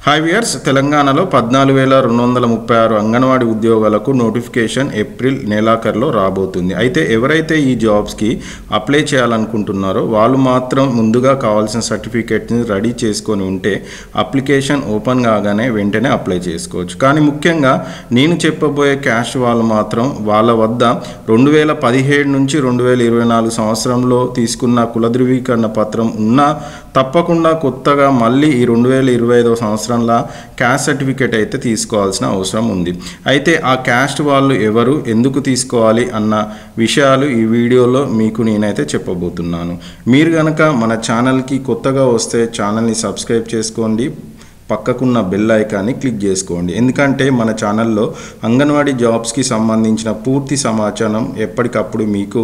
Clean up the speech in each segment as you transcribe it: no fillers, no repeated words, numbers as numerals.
Hi viewers, తెలంగాణలో 14,236 అంగన్వాడీ ఉద్యోగాలకు notification April నెలాఖరులో రాబోతుంది. అయితే ఎవరైతే ఈ జాబ్స్కి అప్లై చేయాలనుకుంటున్నారో వాళ్ళు మాత్రం ముందుగా కావాల్సిన సర్టిఫికేట్ని రెడీ చేసుకొని ఉంటే అప్లికేషన్ ఓపెన్ కాగానే వెంటనే అప్లై చేసుకోవచ్చు. కానీ ముఖ్యంగా నేను చెప్పబోయే క్యాస్ట్ వాళ్ళు మాత్రం వాళ్ళ వద్ద 2017 నుంచి 2024 సంవత్సరంలో తీసుకున్న కుల ధృవీకరణ పత్రం ఉన్నా తప్పకుండా కొత్తగా మళ్ళీ ఈ 2025 సంవత్సరంలో క్యాస్ట్ సర్టిఫికేట్ అయితే తీసుకోవాల్సిన అవసరం ఉంది. అయితే ఆ క్యాస్ట్ వాళ్ళు ఎవరు, ఎందుకు తీసుకోవాలి అన్న విషయాలు ఈ వీడియోలో మీకు నేనైతే చెప్పబోతున్నాను. మీరు కనుక మన ఛానల్కి కొత్తగా వస్తే ఛానల్ని సబ్స్క్రైబ్ చేసుకోండి, పక్కకున్న బెల్ ఐకాన్ని క్లిక్ చేసుకోండి. ఎందుకంటే మన ఛానల్లో అంగన్వాడీ జాబ్స్కి సంబంధించిన పూర్తి సమాచారం ఎప్పటికప్పుడు మీకు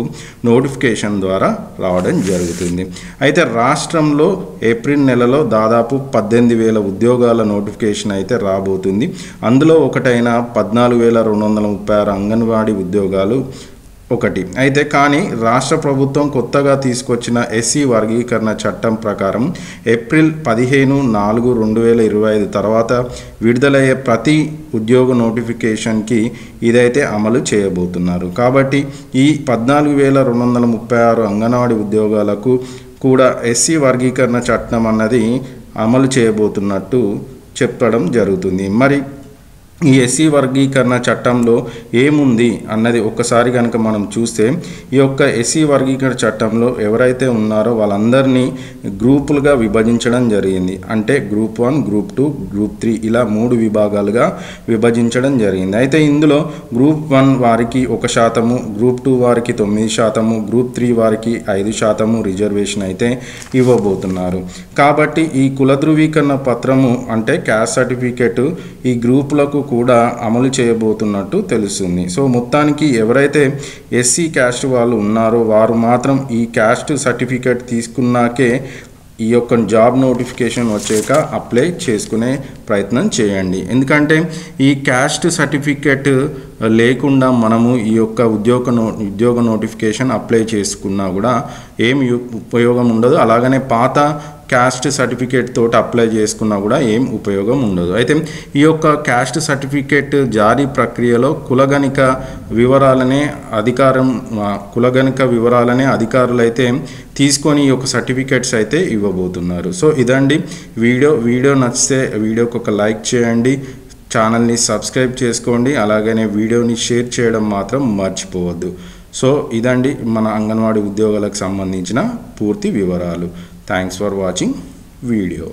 నోటిఫికేషన్ ద్వారా రావడం జరుగుతుంది. అయితే రాష్ట్రంలో ఏప్రిల్ నెలలో దాదాపు 18,000 ఉద్యోగాల నోటిఫికేషన్ అయితే రాబోతుంది. అందులో ఒకటైన 14,236 అంగన్వాడీ ఉద్యోగాలు ఒకటి. అయితే కానీ రాష్ట్ర ప్రభుత్వం కొత్తగా తీసుకొచ్చిన ఎస్సీ వర్గీకరణ చట్టం ప్రకారం ఏప్రిల్ 15/4/2025 తర్వాత విడుదలయ్యే ప్రతి ఉద్యోగ నోటిఫికేషన్కి ఇదైతే అమలు చేయబోతున్నారు. కాబట్టి ఈ 14,236 అంగన్వాడీ ఉద్యోగాలకు కూడా ఎస్సీ వర్గీకరణ చట్టం అన్నది అమలు చేయబోతున్నట్టు చెప్పడం జరుగుతుంది. మరి ఈ ఎస్సీ వర్గీకరణ చట్టంలో ఏముంది అన్నది ఒక్కసారి కనుక మనం చూస్తే, ఈ యొక్క ఎస్సీ వర్గీకరణ చట్టంలో ఎవరైతే ఉన్నారో వాళ్ళందరినీ గ్రూపులుగా విభజించడం జరిగింది. అంటే గ్రూప్ 1, గ్రూప్ 2, గ్రూప్ 3 ఇలా 3 విభాగాలుగా విభజించడం జరిగింది. అయితే ఇందులో గ్రూప్ 1 వారికి 1%, గ్రూప్ 2 వారికి 9%, గ్రూప్ 3 వారికి 5% రిజర్వేషన్ అయితే ఇవ్వబోతున్నారు. కాబట్టి ఈ కుల ధృవీకరణ పత్రము అంటే క్యాస్ట్ సర్టిఫికేట్ ఈ గ్రూపులకు కూడా అమలు చేయబోతున్నట్టు తెలుస్తుంది. సో మొత్తానికి ఎవరైతే ఎస్సీ క్యాస్ట్ వాళ్ళు ఉన్నారో వారు మాత్రం ఈ క్యాస్ట్ సర్టిఫికేట్ తీసుకున్నాకే ఈ యొక్క జాబ్ నోటిఫికేషన్ వచ్చాక అప్లై చేసుకునే ప్రయత్నం చేయండి. ఎందుకంటే ఈ క్యాస్ట్ సర్టిఫికేట్ లేకుండా మనము ఈ యొక్క ఉద్యోగ నోటిఫికేషన్ అప్లై చేసుకున్నా కూడా ఏం ఉపయోగం ఉండదు. అలాగనే పాత క్యాస్ట్ సర్టిఫికేట్ తోటి అప్లై చేసుకున్నా కూడా ఏం ఉపయోగం ఉండదు. అయితే ఈ యొక్క క్యాస్ట్ సర్టిఫికేట్ జారీ ప్రక్రియలో కులగణిక వివరాలనే అధికారులు అయితే తీసుకొని ఈ యొక్క సర్టిఫికేట్స్ అయితే ఇవ్వబోతున్నారు. సో ఇదండి వీడియో నచ్చితే వీడియోకి ఒక లైక్ చేయండి, ఛానల్ని సబ్స్క్రైబ్ చేసుకోండి, అలాగనే వీడియోని షేర్ చేయడం మాత్రం మర్చిపోవద్దు. సో ఇదండి మన అంగన్వాడీ ఉద్యోగాలకు సంబంధించిన పూర్తి వివరాలు. Thanks for watching video.